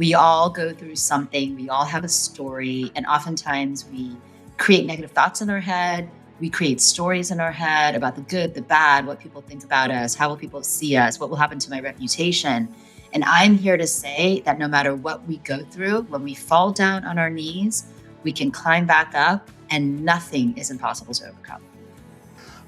We all go through something, we all have a story, and oftentimes we create negative thoughts in our head. We create stories in our head about the good, the bad, what people think about us, how will people see us, what will happen to my reputation. And I'm here to say that no matter what we go through, when we fall down on our knees, we can climb back up and nothing is impossible to overcome.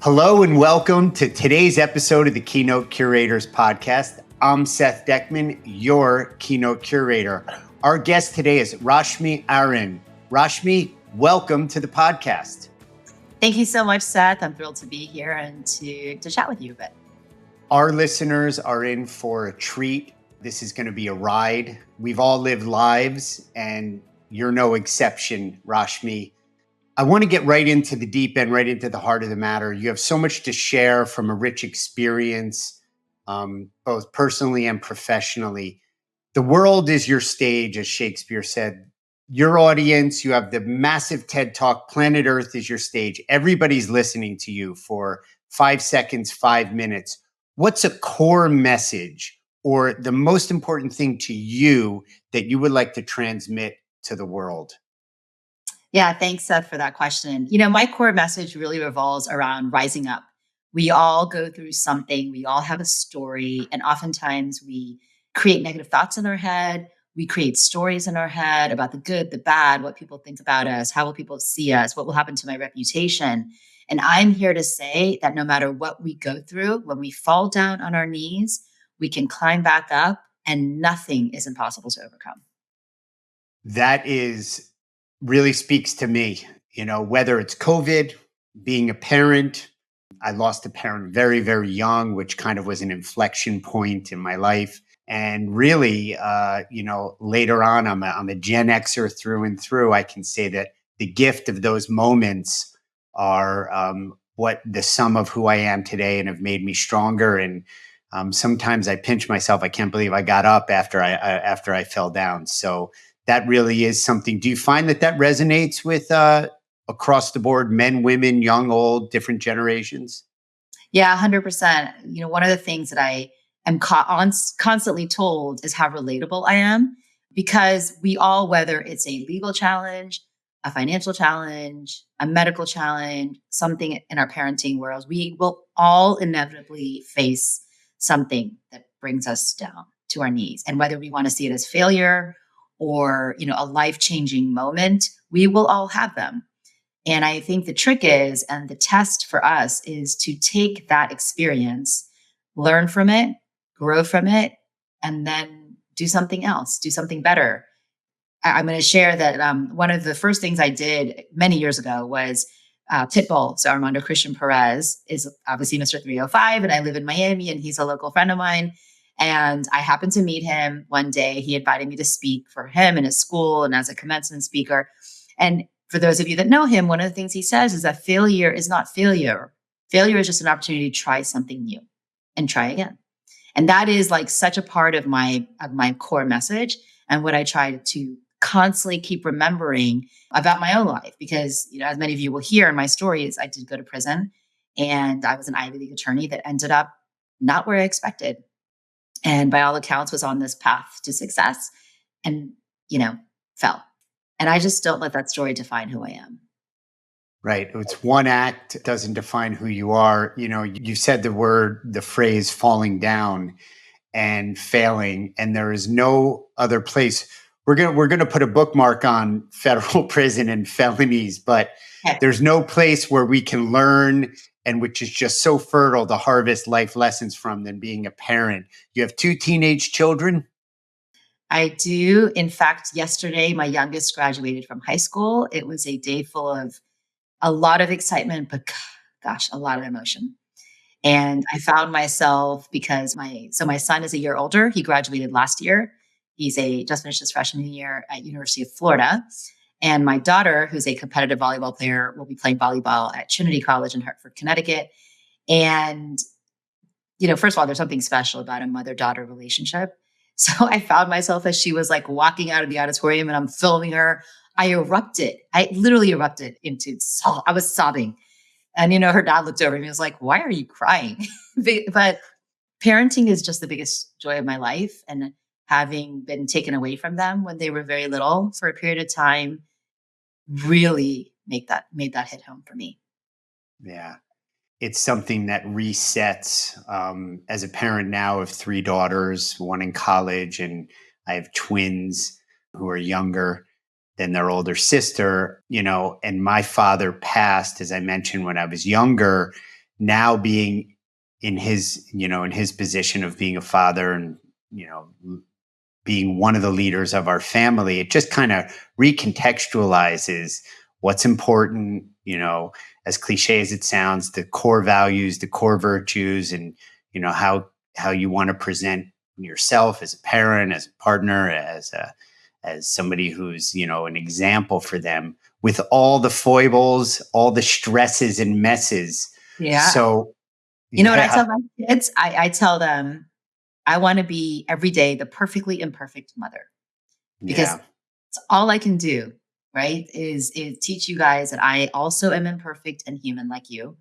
Hello and welcome to today's episode of the Keynote Curators podcast. I'm Seth Deckman, your Keynote Curator. Our guest today is Rashmi Airan. Rashmi, welcome to the podcast. Thank you so much, Seth. I'm thrilled to be here and to chat with you a bit. Our listeners are in for a treat. This is going to be a ride. We've all lived lives and you're no exception, Rashmi. I want to get right into the deep end, right into the heart of the matter. You have so much to share from a rich experience, both personally and professionally. The world is your stage, as Shakespeare said. Your audience, you have the massive TED Talk. Planet Earth is your stage. Everybody's listening to you for 5 seconds, 5 minutes. What's a core message or the most important thing to you that you would like to transmit to the world? Yeah, thanks, Seth, for that question. My core message really revolves around rising up. We all go through something, we all have a story, and oftentimes we create negative thoughts in our head. We create stories in our head about the good, the bad, what people think about us, how will people see us, what will happen to my reputation. And I'm here to say that no matter what we go through, when we fall down on our knees, we can climb back up and nothing is impossible to overcome. That really speaks to me, whether it's COVID, being a parent. I lost a parent very, very young, which kind of was an inflection point in my life. And really, later on, I'm a Gen Xer through and through. I can say that the gift of those moments are what the sum of who I am today and have made me stronger. And sometimes I pinch myself. I can't believe I got up after I fell down. So that really is something. Do you find that resonates with across the board, men, women, young, old, different generations? Yeah, 100%. One of the things that I am constantly told is how relatable I am, because we all, whether it's a legal challenge, a financial challenge, a medical challenge, something in our parenting world, we will all inevitably face something that brings us down to our knees. And whether we want to see it as failure or, a life-changing moment, we will all have them. And I think the trick is, and the test for us is to take that experience, learn from it, grow from it, and then do something else, do something better. I'm going to share that one of the first things I did many years ago was Pitbull. So Armando Christian Perez is obviously Mr. 305, and I live in Miami, and he's a local friend of mine. And I happened to meet him one day. He invited me to speak for him in his school and as a commencement speaker. And for those of you that know him, one of the things he says is that failure is not failure. Failure is just an opportunity to try something new and try again. And that is like such a part of my core message and what I try to constantly keep remembering about my own life. Because, as many of you will hear in my stories, I did go to prison and I was an Ivy League attorney that ended up not where I expected. And by all accounts was on this path to success and, fell. And I just don't let that story define who I am. Right. It's one act. It doesn't define who you are. You said the phrase falling down and failing, and there is no other place. We're going to put a bookmark on federal prison and felonies, but there's no place where we can learn and which is just so fertile to harvest life lessons from than being a parent. You have 2 teenage children? I do. In fact, yesterday, my youngest graduated from high school. It was a day full of a lot of excitement, but gosh, a lot of emotion. And I found myself because my son is a year older. He graduated last year. He's just finished his freshman year at University of Florida. And my daughter, who's a competitive volleyball player, will be playing volleyball at Trinity College in Hartford, Connecticut. And, first of all, there's something special about a mother-daughter relationship. So I found myself as she was like walking out of the auditorium and I'm filming her. I erupted. I literally erupted I was sobbing. And, her dad looked over and he was like, "Why are you crying?" But parenting is just the biggest joy of my life. And having been taken away from them when they were very little for a period of time really made that hit home for me. Yeah. It's something that resets. As a parent now of three daughters, one in college, and I have twins who are younger than their older sister, and my father passed, as I mentioned, when I was younger. Now being in his position of being a father and, you know, being one of the leaders of our family, it just kind of recontextualizes what's important, as cliche as it sounds, the core values, the core virtues, and, how you want to present yourself as a parent, as a partner, as somebody who's, an example for them with all the foibles, all the stresses and messes. Yeah. So, You know what I yeah, tell my kids? I tell them I want to be every day the perfectly imperfect mother because yeah, it's all I can do, right? Is teach you guys that I also am imperfect and human like you,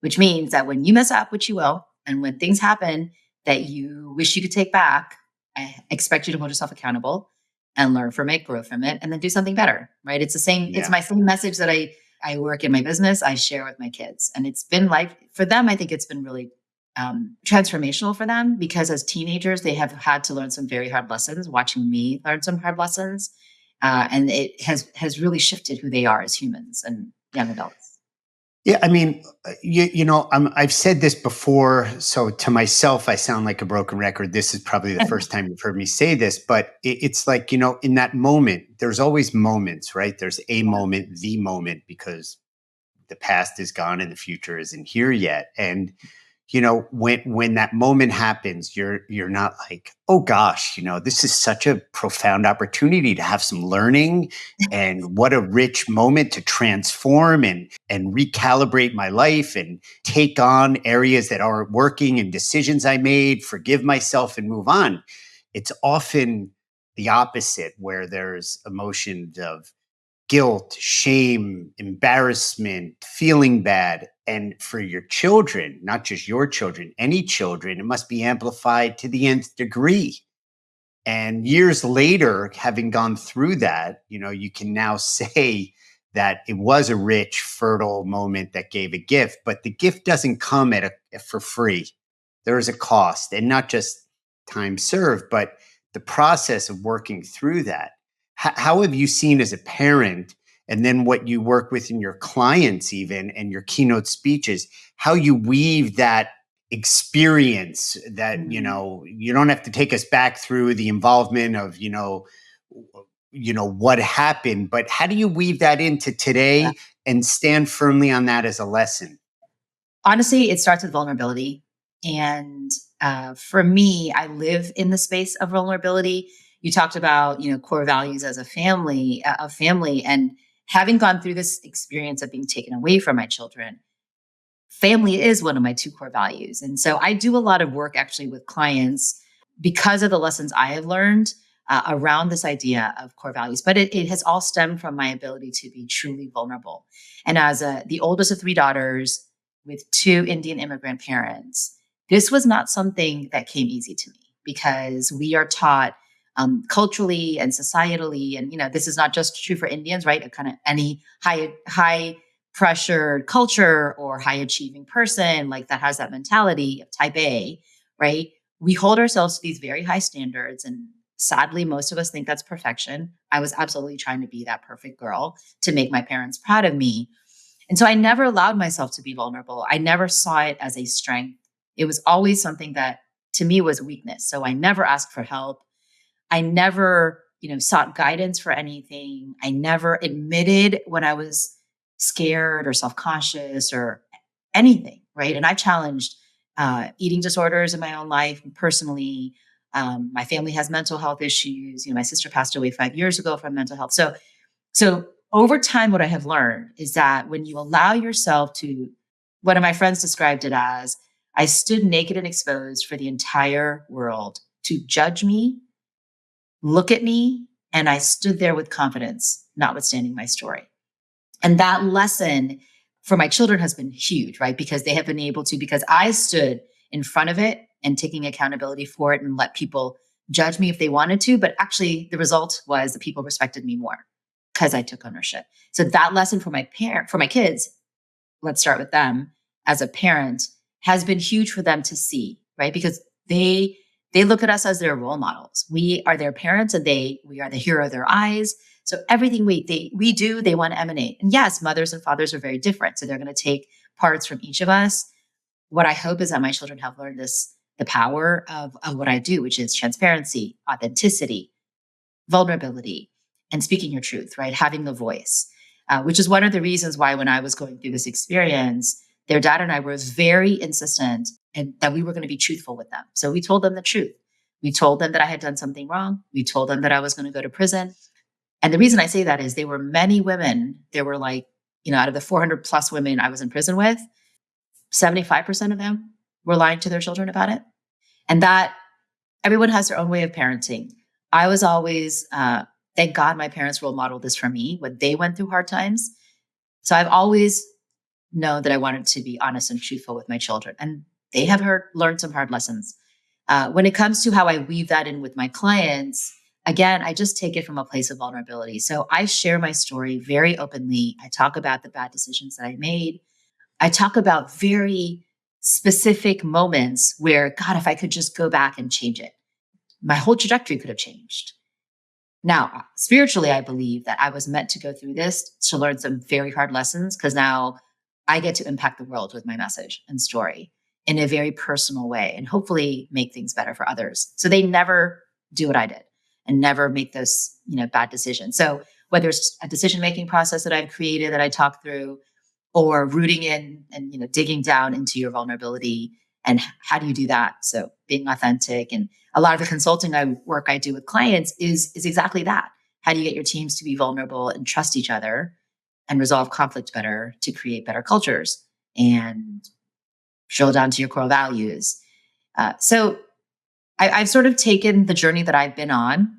which means that when you mess up, which you will, and when things happen that you wish you could take back, I expect you to hold yourself accountable and learn from it, grow from it, and then do something better, right? It's yeah. my same message that I work in my business, I share with my kids. And it's been like for them, I think it's been really transformational for them because as teenagers, they have had to learn some very hard lessons, watching me learn some hard lessons. And it has really shifted who they are as humans and young adults. Yeah, I mean, I've said this before, so to myself, I sound like a broken record. This is probably the first time you've heard me say this, but it's like, in that moment, there's always moments, right? There's a Yeah. moment, the moment, because the past is gone and the future isn't here yet. And when that moment happens, you're not like, oh gosh, this is such a profound opportunity to have some learning, and what a rich moment to transform and recalibrate my life and take on areas that aren't working and decisions I made, forgive myself and move on. It's often the opposite, where there's emotions of guilt, shame, embarrassment, feeling bad. And for your children, not just your children, any children, it must be amplified to the nth degree. And years later, having gone through that, you can now say that it was a rich, fertile moment that gave a gift, but the gift doesn't come for free. There is a cost, and not just time served, but the process of working through that. How have you seen as a parent, and then what you work with in your clients, even and your keynote speeches, how you weave that experience that Mm. you don't have to take us back through the involvement of what happened, but how do you weave that into today and stand firmly on that as a lesson? Honestly, it starts with vulnerability. And for me, I live in the space of vulnerability. You talked about, core values as a family, and having gone through this experience of being taken away from my children, family is one of my two core values. And so I do a lot of work actually with clients because of the lessons I have learned around this idea of core values. But it has all stemmed from my ability to be truly vulnerable. And as the oldest of three daughters with two Indian immigrant parents, this was not something that came easy to me because we are taught culturally and societally, and this is not just true for Indians, right? Kind of any high pressured culture or high achieving person like that has that mentality of type A, right? We hold ourselves to these very high standards. And sadly, most of us think that's perfection. I was absolutely trying to be that perfect girl to make my parents proud of me. And so I never allowed myself to be vulnerable. I never saw it as a strength. It was always something that to me was weakness. So I never asked for help. I never, sought guidance for anything. I never admitted when I was scared or self-conscious or anything, right? And I challenged eating disorders in my own life personally. My family has mental health issues. My sister passed away 5 years ago from mental health. So over time, what I have learned is that when you allow yourself to, one of my friends described it as, I stood naked and exposed for the entire world to judge me, look at me, and I stood there with confidence, notwithstanding my story. And that lesson for my children has been huge, right? Because they have been able to, because I stood in front of it and taking accountability for it and let people judge me if they wanted to, but actually the result was that people respected me more because I took ownership. So that lesson for my kids, let's start with them as a parent, has been huge for them to see, right? Because they look at us as their role models. We are their parents, and we are the hero of their eyes. So everything we do, they want to emanate. And yes, mothers and fathers are very different. So they're going to take parts from each of us. What I hope is that my children have learned the power of what I do, which is transparency, authenticity, vulnerability, and speaking your truth, right? Having the voice, which is one of the reasons why when I was going through this experience, their dad and I were very insistent and that we were going to be truthful with them. So we told them the truth. We told them that I had done something wrong. We told them that I was going to go to prison. And the reason I say that is there were many women, there were like, out of the 400 plus women I was in prison with, 75% of them were lying to their children about it. And that everyone has their own way of parenting. I was always, thank God my parents role modeled this for me when they went through hard times. So I've always known that I wanted to be honest and truthful with my children. And they have learned some hard lessons. When it comes to how I weave that in with my clients, again, I just take it from a place of vulnerability. So I share my story very openly. I talk about the bad decisions that I made. I talk about very specific moments where, God, if I could just go back and change it, my whole trajectory could have changed. Now, spiritually, I believe that I was meant to go through this to learn some very hard lessons, because now I get to impact the world with my message and story in a very personal way and hopefully make things better for others. So they never do what I did and never make those, bad decisions. So whether it's a decision-making process that I've created that I talk through, or rooting in and, digging down into your vulnerability, and how do you do that? So being authentic, and a lot of the consulting work I do with clients is exactly that. How do you get your teams to be vulnerable and trust each other and resolve conflict better to create better cultures and drill down to your core values? So I've sort of taken the journey that I've been on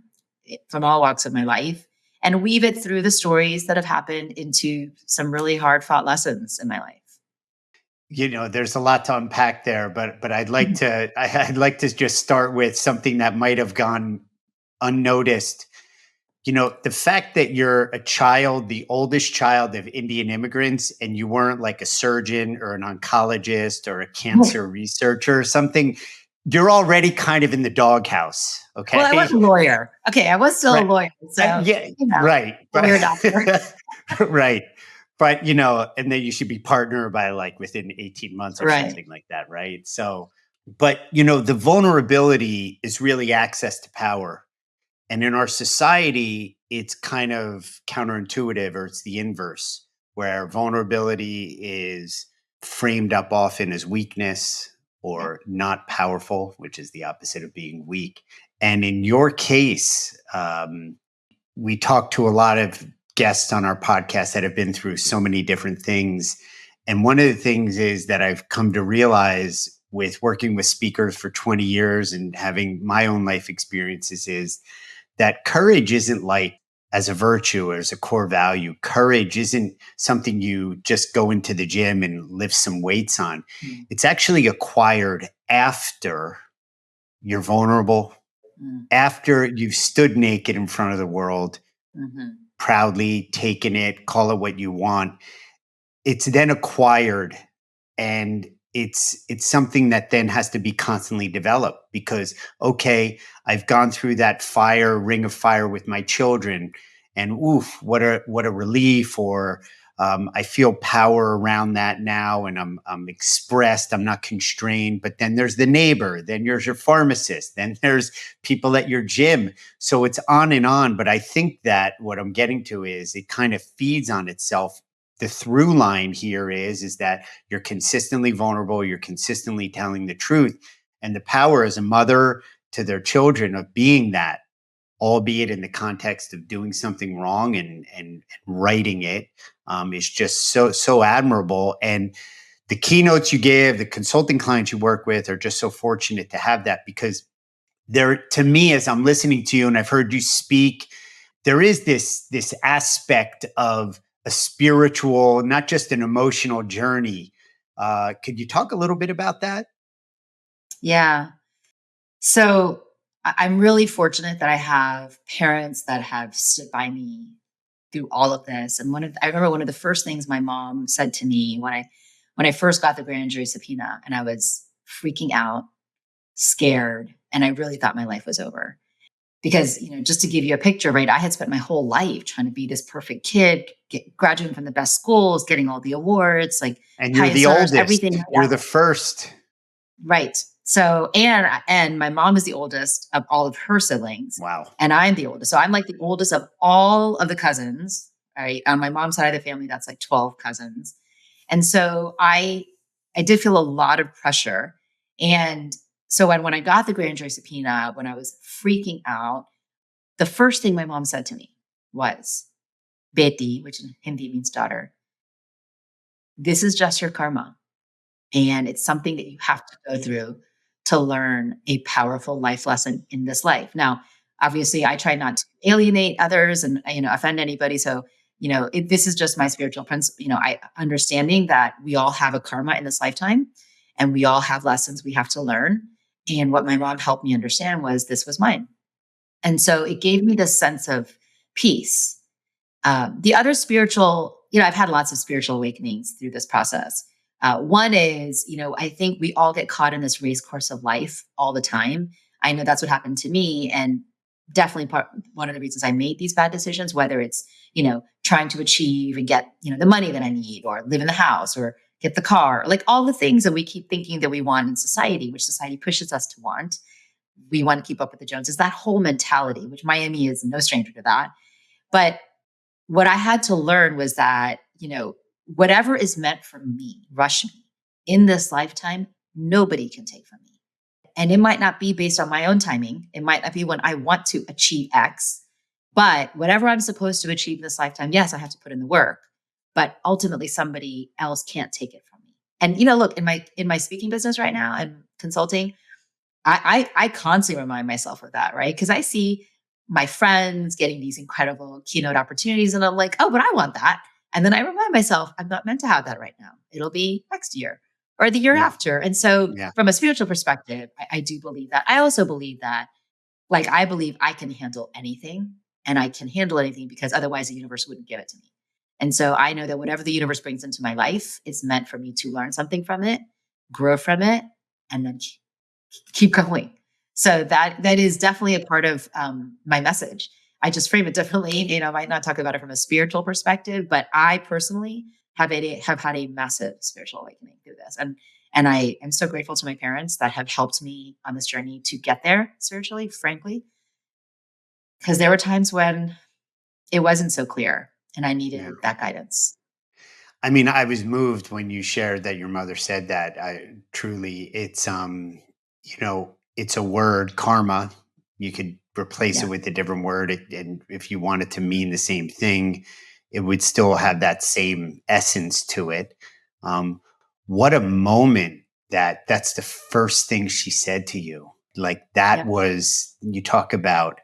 from all walks of my life and weave it through the stories that have happened into some really hard fought lessons in my life. There's a lot to unpack there, but I'd like to I'd like to just start with something that might have gone unnoticed. The fact that you're a child, the oldest child of Indian immigrants, and you weren't like a surgeon or an oncologist or a cancer researcher or something, you're already kind of in the doghouse. Okay. Well, I was a lawyer. Okay, I was still a lawyer. So, yeah, right. lawyer doctor. Right. But, and then you should be partner by like within 18 months or Right. something like that. Right. So, but, the vulnerability is really access to power. And in our society, it's kind of counterintuitive, or it's the inverse, where vulnerability is framed up often as weakness or not powerful, which is the opposite of being weak. And in your case, we talk to a lot of guests on our podcast that have been through so many different things. And one of the things is that I've come to realize with working with speakers for 20 years and having my own life experiences is that courage isn't like as a virtue or as a core value. Courage isn't something you just go into the gym and lift some weights on. It's actually acquired after you're vulnerable, after you've stood naked in front of the world, proudly taken it, call it what you want. It's then acquired, and it's something that then has to be constantly developed because, okay, I've gone through that ring of fire with my children, and oof, what a relief, or I feel power around that now, and I'm expressed, I'm not constrained. But then there's the neighbor, then there's your pharmacist, then there's people at your gym. So it's on and on. But I think that what I'm getting to is it kind of feeds on itself. The through line here is that you're consistently vulnerable, you're consistently telling the truth, and the power as a mother to their children of being that, albeit in the context of doing something wrong and writing it, is just so admirable. And the keynotes you give, the consulting clients you work with are just so fortunate to have that, because to me, as I'm listening to you and I've heard you speak, there is this aspect of a spiritual, not just an emotional journey. Could you talk a little bit about that? Yeah. So I'm really fortunate that I have parents that have stood by me through all of this. And I remember one of the first things my mom said to me when I first got the grand jury subpoena, and I was freaking out, scared, and I really thought my life was over. Because, just to give you a picture, right? I had spent my whole life trying to be this perfect kid, graduating from the best schools, getting all the awards, like And you're highest the honors, everything. oldest. You're the first. Right. So, and my mom is the oldest of all of her siblings, Wow. and I'm the oldest. So I'm like the oldest of all of the cousins. Right. On my mom's side of the family, that's like 12 cousins. And so I did feel a lot of pressure. And so when I got the grand jury subpoena, when I was freaking out, the first thing my mom said to me was, Beti, which in Hindi means daughter, this is just your karma. And it's something that you have to go through to learn a powerful life lesson in this life. Now, obviously, I try not to alienate others and offend anybody. So, this is just my spiritual principle. I understanding that we all have a karma in this lifetime, and we all have lessons we have to learn. And what my mom helped me understand was this was mine, and so it gave me this sense of peace. The other spiritual, I've had lots of spiritual awakenings through this process. One is, I think we all get caught in this race course of life all the time. I know that's what happened to me. And definitely one of the reasons I made these bad decisions, whether it's, trying to achieve and get, the money that I need, or live in the house, or get the car, like all the things that we keep thinking that we want in society, which society pushes us to want. We want to keep up with the Joneses, that whole mentality, which Miami is no stranger to that. But what I had to learn was that, whatever is meant for me, Rashmi, in this lifetime, nobody can take from me. And it might not be based on my own timing. It might not be when I want to achieve X, but whatever I'm supposed to achieve this lifetime, yes, I have to put in the work, but ultimately somebody else can't take it from me. And, look, in my speaking business right now and consulting, I constantly remind myself of that, right? Because I see my friends getting these incredible keynote opportunities, and I'm like, oh, but I want that. And then I remind myself, I'm not meant to have that right now. It'll be next year or the year Yeah. after. And so, Yeah. from a spiritual perspective, I do believe that. I also believe that, I believe I can handle anything, and I can handle anything because otherwise the universe wouldn't give it to me. And so I know that whatever the universe brings into my life is meant for me to learn something from it, grow from it, and then keep going. So that is definitely a part of my message. I just frame it differently. I might not talk about it from a spiritual perspective, but I personally have had a massive spiritual awakening through this, and I am so grateful to my parents that have helped me on this journey to get there spiritually. Frankly, because there were times when it wasn't so clear, and I needed Yeah. that guidance. I mean, I was moved when you shared that your mother said that. I truly, it's a word, karma. You could replace it Yeah, with a different word, and if you want it to mean the same thing, it would still have that same essence to it. Um, what a moment that's the first thing she said to you. Like that yeah, was, you talk about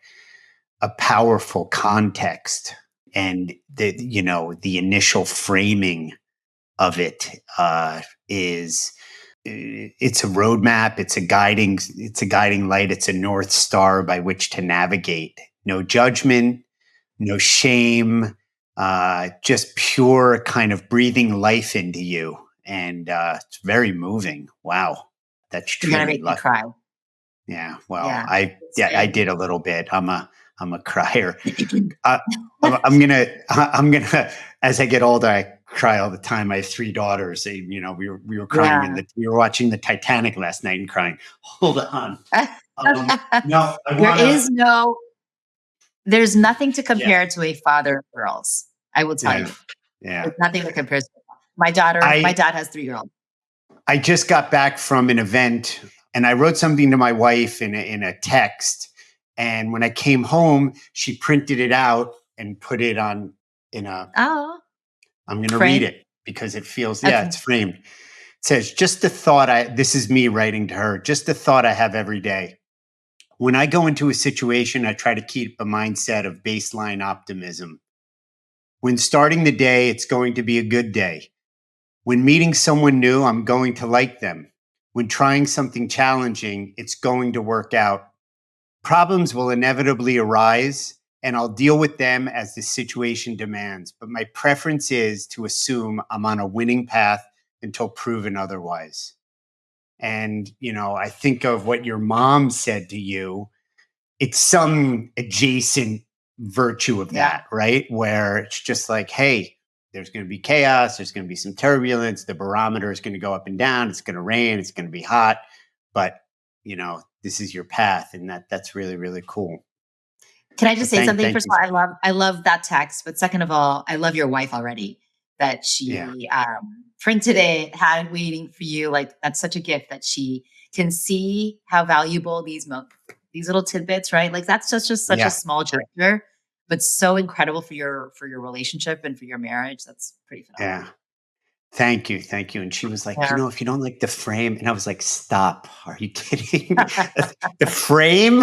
a powerful context, and the initial framing of it is it's a roadmap, it's a guiding light, it's a north star by which to navigate. No judgment, no shame, just pure kind of breathing life into you. And it's very moving. Wow, that's you're gonna truly make me lucky. cry. Yeah, well, Yeah, I it's yeah, I been. did a little bit. I'm a crier. Uh, I'm gonna as I get older, I cry all the time. I have three daughters. We were crying Yeah. we were watching the Titanic last night and crying. Hold on. No, I There wanna. is no there's nothing to Yeah, compare to a father of girls. I will tell yeah, you. yeah. There's nothing that compares. My I dad has 3-year-old. I just got back from an event, and I wrote something to my wife in a text. And when I came home, she printed it out and put it on in a. Oh, I'm going to read frame? it because it feels, yeah, Okay. it's framed. It says, just the thought this is me writing to her, just the thought I have every day. When I go into a situation, I try to keep a mindset of baseline optimism. When starting the day, it's going to be a good day. When meeting someone new, I'm going to like them. When trying something challenging, it's going to work out. Problems will inevitably arise, and I'll deal with them as the situation demands. But my preference is to assume I'm on a winning path until proven otherwise. And, I think of what your mom said to you. It's some adjacent virtue of Yeah, that, right? Where it's just like, hey, there's going to be chaos, there's going to be some turbulence, the barometer is going to go up and down, it's going to rain, it's going to be hot, but this is your path, and that's really, really cool. can I So just say something? thank First you. of all, I love that text, but second of all, I love your wife already. That Yeah, she printed it, had it waiting for you. Like that's such a gift that she can see how valuable these little tidbits, right? Like that's just such a yeah, small gesture, but so incredible for your relationship and for your marriage. That's pretty phenomenal. yeah. Thank you, thank you. And she was like, Yeah. if you don't like the frame, and I was like, stop. Are you kidding? The frame?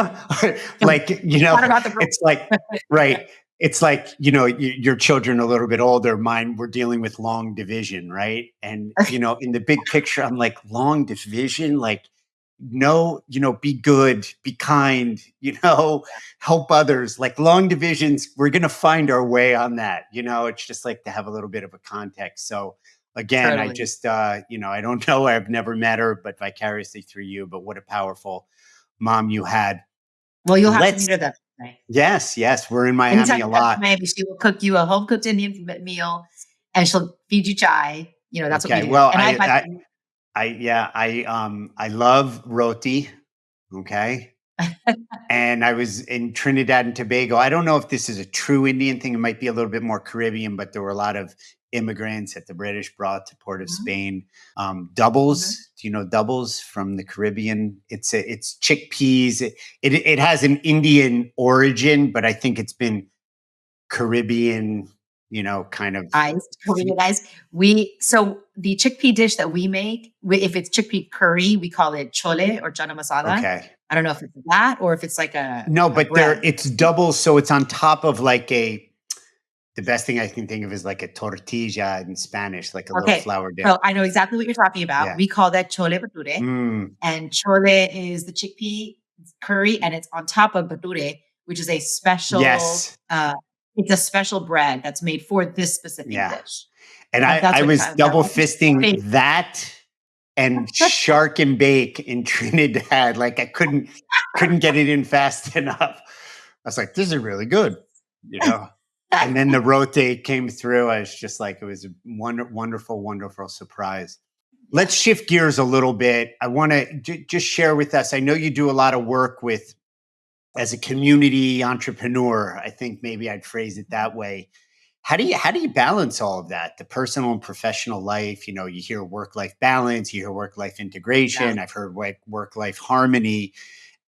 Like, What about the it's like, right. It's like, your children are a little bit older. Mine, we're dealing with long division, right? And, in the big picture, I'm like, long division, like, no, be good, be kind, help others. Like long divisions, we're going to find our way on that. It's just like to have a little bit of a context. So, again, I totally? just, I don't know. I've never met her, but vicariously through you. But what a powerful mom you had. Well, you'll have to Let's, meet her that way. yes, yes, we're in Miami Anytime a you come to lot. Miami, she will cook you a home cooked Indian meal, and she'll feed you chai. That's what we Okay. do. Well, And I, by yeah, I love roti. Okay. And I was in Trinidad and Tobago. I don't know if this is a true Indian thing. It might be a little bit more Caribbean, but there were a lot of immigrants that the British brought to Port of Mhm, Spain. mhm. Doubles, do you know doubles from the Caribbean? It's chickpeas. It has an Indian origin, but I think it's been Caribbean, kind of. Korean eyes. So the chickpea dish that we make, if it's chickpea curry, we call it chole or chana masala. Okay. I don't know if it's that or if it's like No, a but bread. it's doubles, so it's on top of like the best thing I can think of is like a tortilla in Spanish, like a little Okay, flour dip. so I know exactly what you're talking about. Yeah. We call that chole bhature, Mm, and chole is the chickpea curry, and it's on top of bhature, which is a special. yes. It's a special bread that's made for this specific Yeah. dish. And And I that's what was double that's fisting my that and shark and bake in Trinidad. Like I couldn't get it in fast enough. I was like, this is really good, you know. And then the rotate came through. I was just like, it was a wonderful, wonderful surprise. Yeah. Let's shift gears a little bit. I want to just share with us. I know you do a lot of work with as a community entrepreneur. I think maybe I'd phrase it that way. How do you balance all of that, the personal and professional life? You hear work life balance, you hear work life Yeah. integration. I've heard work life harmony.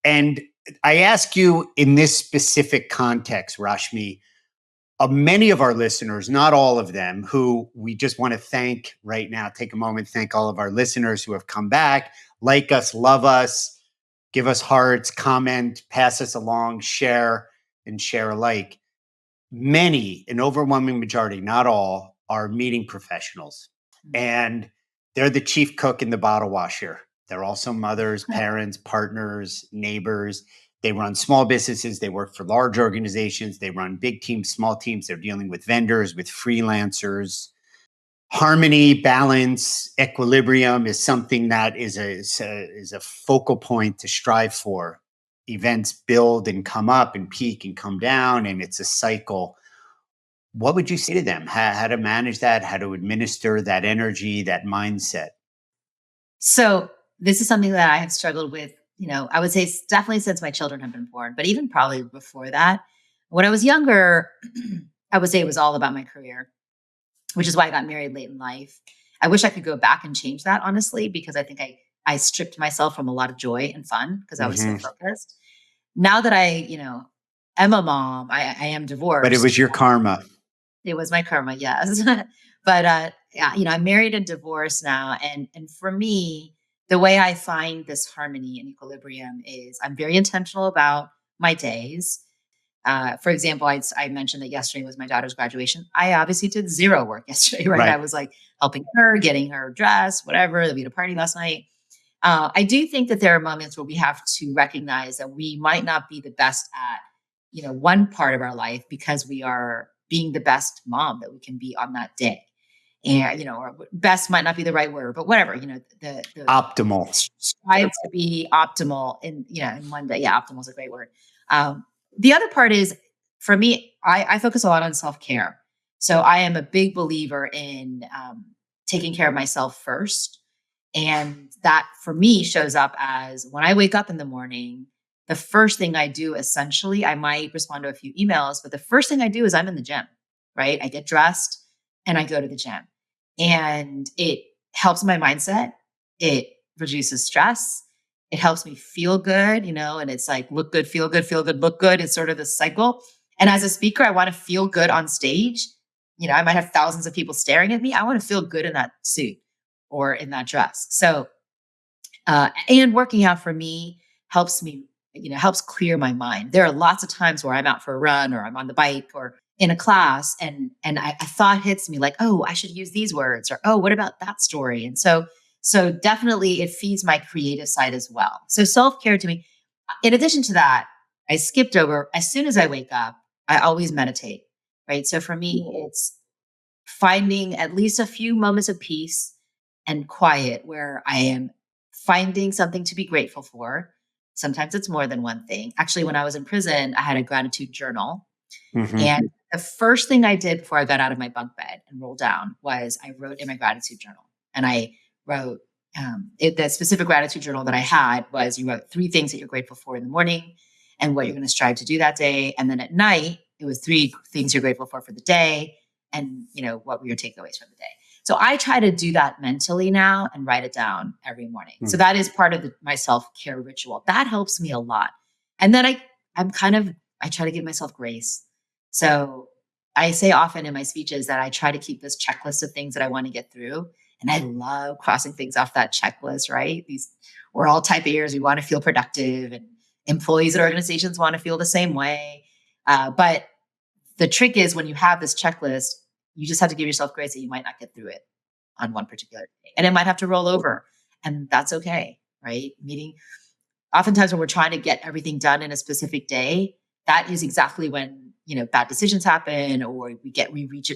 And I ask you in this specific context, Rashmi, many of our listeners, not all of them, who we just want to thank right now, take a moment, thank all of our listeners who have come back, like us, love us, give us hearts, comment, pass us along, share, and share alike. Many, an overwhelming majority, not all, are meeting professionals. And they're the chief cook and the bottle washer. They're also mothers, parents, partners, neighbors. They run small businesses. They work for large organizations. They run big teams, small teams. They're dealing with vendors, with freelancers. Harmony, balance, equilibrium is something that is a focal point to strive for. Events build and come up and peak and come down, and it's a cycle. What would you say to them? How to manage that, how to administer that energy, that mindset? So this is something that I have struggled with, I would say definitely since my children have been born, but even probably before that. When I was younger, I would say it was all about my career, which is why I got married late in life. I wish I could go back and change that, honestly, because I think I stripped myself from a lot of joy and fun because I was so Hmm. focused. Now that I, am a mom, I am But it divorced. was your karma. It was my karma, yes. But yeah, I'm married and divorced now, and for me, the way I find this harmony and equilibrium is I'm very intentional about my days. For example, I mentioned that yesterday was my daughter's graduation. I obviously did zero work yesterday, right? I Right. was like helping her, getting her dressed, whatever. We had a party last night. I do think that there are moments where we have to recognize that we might not be the best at, one part of our life because we are being the best mom that we can be on that day. And, or best might not be the right word, but whatever, the Optimal. strive to be optimal in one day. Yeah, optimal is a great word. Um, the other part is for me, I focus a lot on self-care. So I am a big believer in taking care of myself first. And that for me shows up as when I wake up in the morning, the first thing I do, essentially, I might respond to a few emails, but the first thing I do is I'm in the gym, right? I get dressed and I go to the gym. And it helps my mindset. It reduces stress. It helps me feel good, and it's like look good, feel good, look good. It's sort of this cycle. And as a speaker, I want to feel good on stage. I might have thousands of people staring at me. I want to feel good in that suit or in that dress. So, and working out for me helps me, helps clear my mind. There are lots of times where I'm out for a run or I'm on the bike or in a class and a thought hits me like, oh, I should use these words or, oh, what about that story? And so definitely it feeds my creative side as well. So self-care to me, in addition to that, I skipped over as soon as I wake up, I always meditate, right? So for me, it's finding at least a few moments of peace and quiet where I am finding something to be grateful for. Sometimes it's more than one thing. Actually, when I was in prison, I had a gratitude journal. Mhm. And the first thing I did before I got out of my bunk bed and rolled down was I wrote in my gratitude journal. And I wrote the specific gratitude journal that I had was you wrote 3 things that you're grateful for in the morning and what you're going to strive to do that day. And then at night, it was 3 things you're grateful for the day and, what were your takeaways from the day. So I try to do that mentally now and write it down every morning. So that is part of my self-care ritual. That helps me a lot. And then I try to give myself grace. So I say often in my speeches that I try to keep this checklist of things that I want to get through. And I love crossing things off that checklist, right? We're all type A's. We want to feel productive and employees at organizations want to feel the same way. But the trick is when you have this checklist, you just have to give yourself grace that you might not get through it on one particular day. And it might have to roll over and that's okay, right? Oftentimes when we're trying to get everything done in a specific day, that is exactly when, bad decisions happen or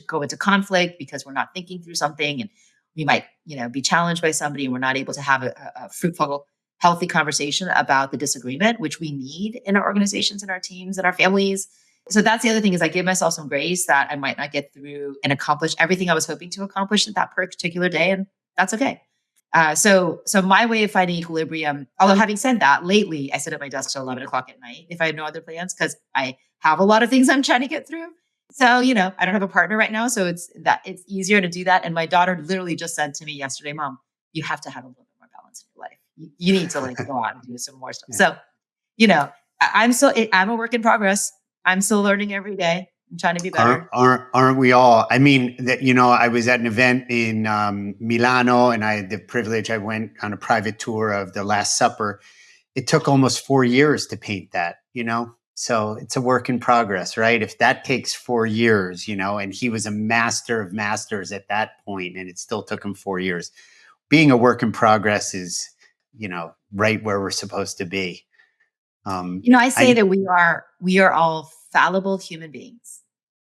go into conflict because we're not thinking through something and we might, be challenged by somebody and we're not able to have a fruitful, healthy conversation about the disagreement, which we need in our organizations and our teams and our families. So that's the other thing is I give myself some grace that I might not get through and accomplish everything I was hoping to accomplish at that particular day. And that's okay. So my way of finding equilibrium, although having said that, lately I sit at my desk till 11 o'clock at night if I have no other plans because I have a lot of things I'm trying to get through. So, I don't have a partner right now. So it's easier to do that. And my daughter literally just said to me yesterday, Mom, you have to have a little bit more balance in your life. You need to go out and do some more stuff. Yeah. So, I'm a work in progress. I'm still learning every day. I'm trying to be better. Aren't we all? I mean, I was at an event in Milano and I had the privilege, I went on a private tour of the Last Supper. It took almost 4 years to paint that, So it's a work in progress, right? If that takes 4 years, and he was a master of masters at that point and it still took him 4 years. Being a work in progress is, right where we're supposed to be. I say that we are all fallible human beings.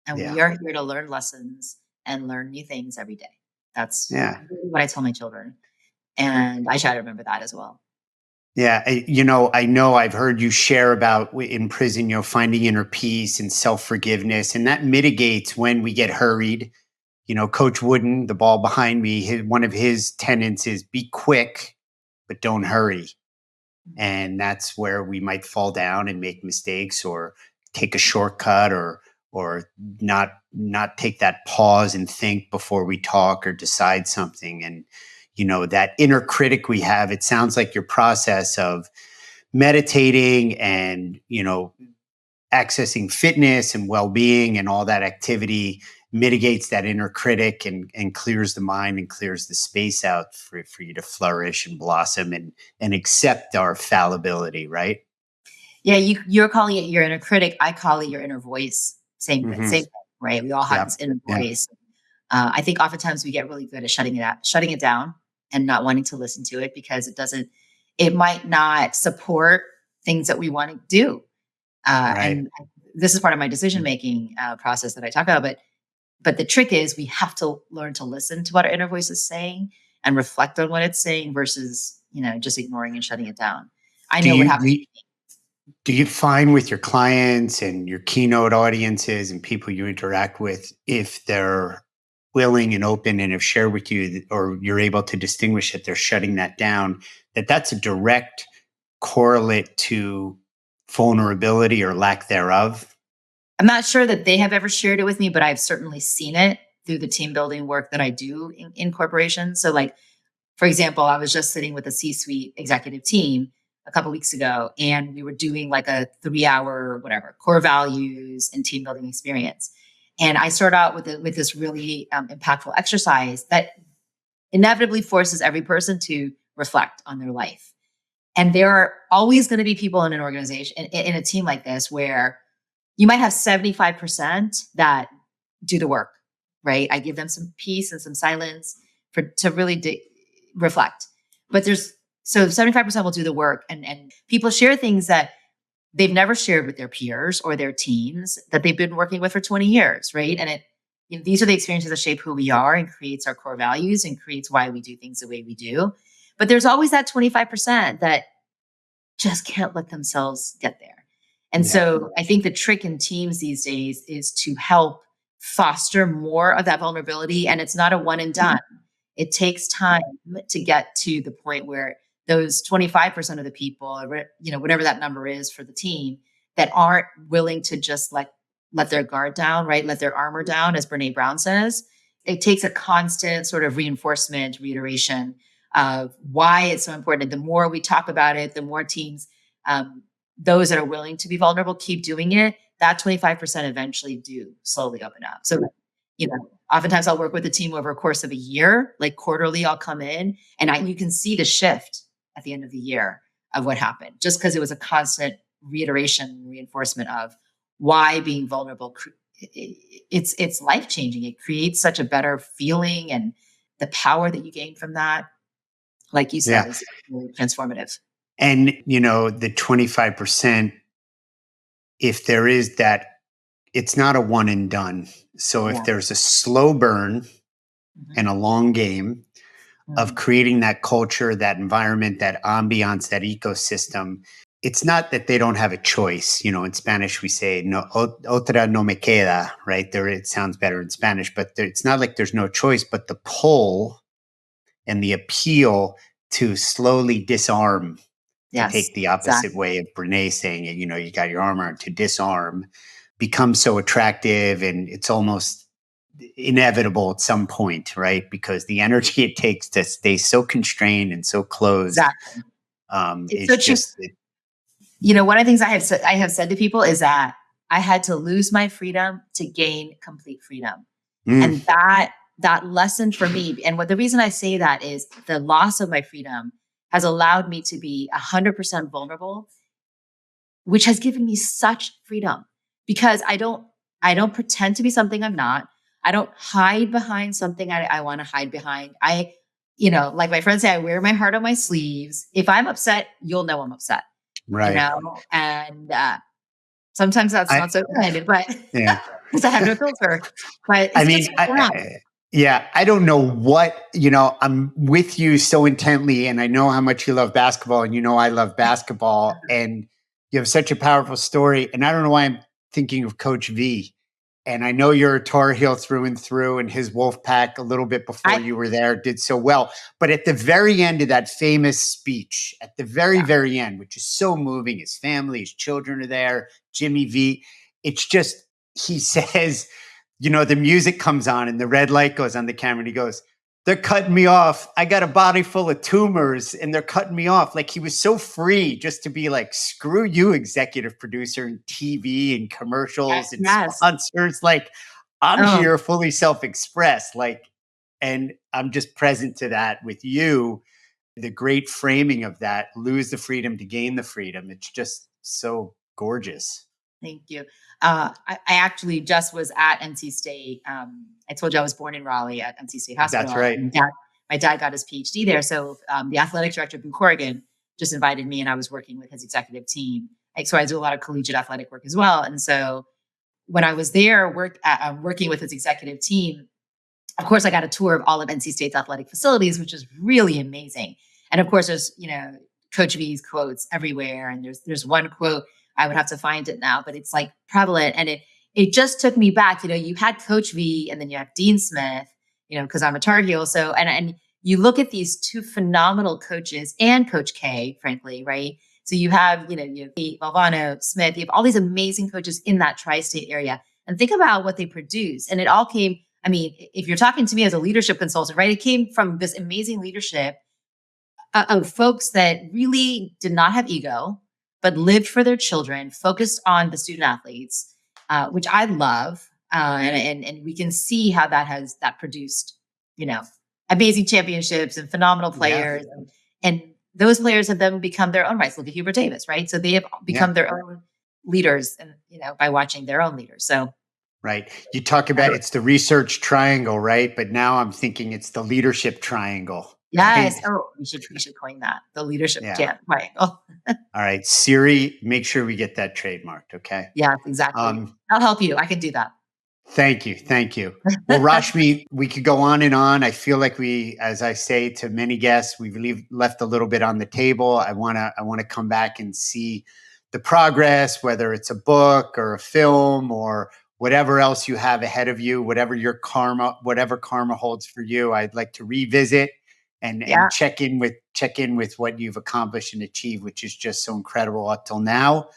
And Yeah. we are here to learn lessons and learn new things every day. That's Yeah. really what I tell my children. And I try to remember that as well. Yeah. I know I've heard you share about in prison, finding inner peace and self-forgiveness, and that mitigates when we get hurried. Coach Wooden, the ball behind me, one of his tenets is be quick, but don't hurry. And that's where we might fall down and make mistakes or take a shortcut or not take that pause and think before we talk or decide something. And that inner critic we have, it sounds like your process of meditating and accessing fitness and well-being and all that activity mitigates that inner critic and clears the mind and clears the space out for you to flourish and blossom and accept our fallibility, right? Yeah, you're calling it your inner critic. I call it your inner voice. Same Mhm. thing, right? We all have Yeah. this inner Yeah. voice. I think oftentimes we get really good at shutting it down. and not wanting to listen to it because it might not support things that we want to do. Right. And this is part of my decision making process that I talk about. But the trick is we have to learn to listen to what our inner voice is saying and reflect on what it's saying versus just ignoring and shutting it down. I Do know what you happened. do you find with your clients and your keynote audiences and people you interact with, if they're willing and open and have shared with you, or you're able to distinguish that they're shutting that down, that's a direct correlate to vulnerability or lack thereof? I'm not sure that they have ever shared it with me, but I've certainly seen it through the team building work that I do in corporations. So, like, for example, I was just sitting with a C-suite executive team a couple weeks ago, and we were doing like a 3-hour, whatever, core values and team building experience. And I start out with this really impactful exercise that inevitably forces every person to reflect on their life. And there are always going to be people in an organization, in a team like this, where you might have 75% that do the work, right? I give them some peace and some silence to really reflect. But so 75% will do the work, and people share things that they've never shared with their peers or their teams that they've been working with for 20 years, right? And these are the experiences that shape who we are and creates our core values and creates why we do things the way we do. But there's always that 25% that just can't let themselves get there. And Yeah. so I think the trick in teams these days is to help foster more of that vulnerability. And it's not a one and done. It takes time to get to the point where those 25% of the people, whatever that number is for the team, that aren't willing to just let their guard down, right? Let their armor down, as Brene Brown says. It takes a constant sort of reinforcement, reiteration of why it's so important. And the more we talk about it, the more teams, those that are willing to be vulnerable, keep doing it. That 25% eventually do slowly open up. So, oftentimes I'll work with a team over a course of a year, like quarterly, I'll come in and you can see the shift at the end of the year of what happened, just because it was a constant reiteration, reinforcement of why being vulnerable, it's life-changing. It creates such a better feeling, and the power that you gain from that, like you said, Yeah. is really transformative. And, the 25%, if there is that, it's not a one and done. So if Yeah. there's a slow burn and a long game of creating that culture, that environment, that ambiance, that ecosystem, it's not that they don't have a choice. In Spanish, we say, no, otra no me queda, right? There, it sounds better in Spanish, but it's not like there's no choice, but the pull and the appeal to slowly disarm, to Yes, take the opposite exactly. way of Brene saying it, you got your armor, to disarm becomes so attractive, and it's almost inevitable at some point, right? Because the energy it takes to stay so constrained and so closed, Exactly. It's is so true. just One of the things I have said to people is that I had to lose my freedom to gain complete freedom. mm, And that lesson for me, and the reason I say that is the loss of my freedom has allowed me to be 100% vulnerable, which has given me such freedom because I don't pretend to be something I'm not. I don't hide behind something I want to hide behind. Like my friends say, I wear my heart on my sleeves. If I'm upset, you'll know I'm upset, right. and sometimes that's I not so candid, but Yeah. because I have no filter. But I it's mean, just that. yeah, I don't know what, I'm with you so intently, and I know how much you love basketball, and I love basketball, and you have such a powerful story. And I don't know why I'm thinking of Coach V. And I know you're a Tar Heel through and through, and his Wolf Pack a little bit before I you were there did so well. But at the very end of that famous speech, at the very, Yeah. very end, which is so moving, his family, his children are there, Jimmy V. It's just, he says, the music comes on and the red light goes on the camera, and he goes, "They're cutting me off. I got a body full of tumors and they're cutting me off." Like, he was so free just to be like, screw you, executive producer and TV and commercials and Yes. sponsors. Like, I'm Oh, here fully self-expressed. Like, and I'm just present to that with you. The great framing of that, lose the freedom to gain the freedom. It's just so gorgeous. thank you. I actually just was at NC State. I told you I was born in Raleigh at NC State That's Hospital. right. And my dad got his PhD there. So the athletic director of Corrigan just invited me, and I was working with his executive team. So I do a lot of collegiate athletic work as well. And so when I was there working with his executive team, of course, I got a tour of all of NC State's athletic facilities, which is really amazing. And of course, there's, Coach V's quotes everywhere. And there's one quote, I would have to find it now, but it's like prevalent. And it just took me back. You had Coach V, and then you have Dean Smith, because I'm a Tar Heel. So, and you look at these two phenomenal coaches and Coach K, frankly, right? So you have, you have Valvano, Smith, you have all these amazing coaches in that tri-state area. And think about what they produce. And it all came, if you're talking to me as a leadership consultant, right? It came from this amazing leadership of folks that really did not have ego, but lived for their children, focused on the student athletes, which I love. And we can see how that produced, amazing championships and phenomenal players. Yeah. And those players have then become their own rights. Look at Hubert Davis, right? So they have become their own leaders, and by watching their own leaders. So, right. You talk about it's the research triangle, right? But now I'm thinking it's the leadership triangle. Yes. Right? Oh, we should coin that, the leadership triangle. All right, Siri, make sure we get that trademarked. Okay. Yes, exactly. I'll help you. I can do that. Thank you. Well, Rashmi, we could go on and on. I feel like as I say to many guests, we've left a little bit on the table. I want to come back and see the progress, whether it's a book or a film or whatever else you have ahead of you, whatever karma holds for you. I'd like to revisit and check in with what you've accomplished and achieved, which is just so incredible up till now.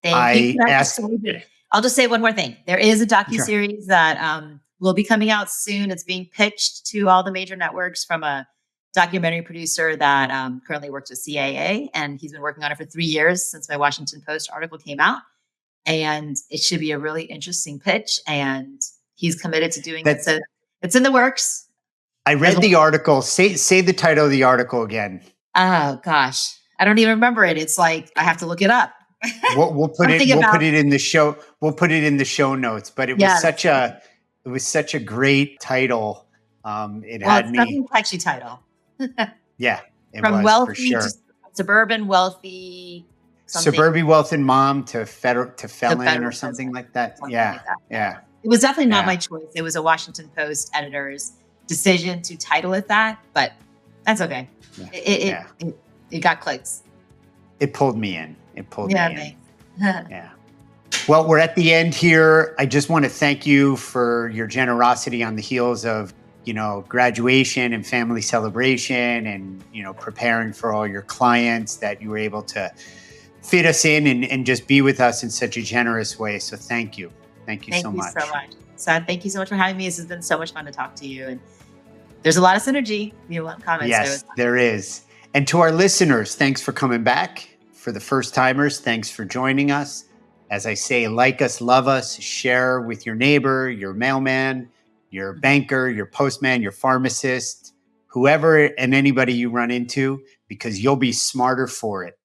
Thank you. I'll just say one more thing. There is a docuseries that will be coming out soon. It's being pitched to all the major networks from a documentary producer that currently works with CAA, and he's been working on it for 3 years since my Washington Post article came out. And it should be a really interesting pitch, and he's committed to doing it. So it's in the works. I read the article. Say the title of the article again. Oh gosh, I don't even remember it. It's like I have to look it up. We'll put it in the show. We'll put it in the show notes. But it was such a great title. It's a catchy title. Yeah, from wealthy to suburban wealthy. Suburban wealthy mom to felon or something like that. Yeah. It was definitely not my choice. It was a Washington Post editor's decision to title it that, but that's okay. Yeah. It got clicks. It pulled me in. Yeah. Well, we're at the end here. I just want to thank you for your generosity on the heels of, graduation and family celebration and, preparing for all your clients, that you were able to fit us in and just be with us in such a generous way. So thank you. Thank you so much. Sad, thank you so much for having me. This has been so much fun to talk to you. And there's a lot of synergy. You want comments? Yes, there is. And to our listeners, thanks for coming back. For the first timers, thanks for joining us. As I say, like us, love us, share with your neighbor, your mailman, your banker, your postman, your pharmacist, whoever and anybody you run into, because you'll be smarter for it.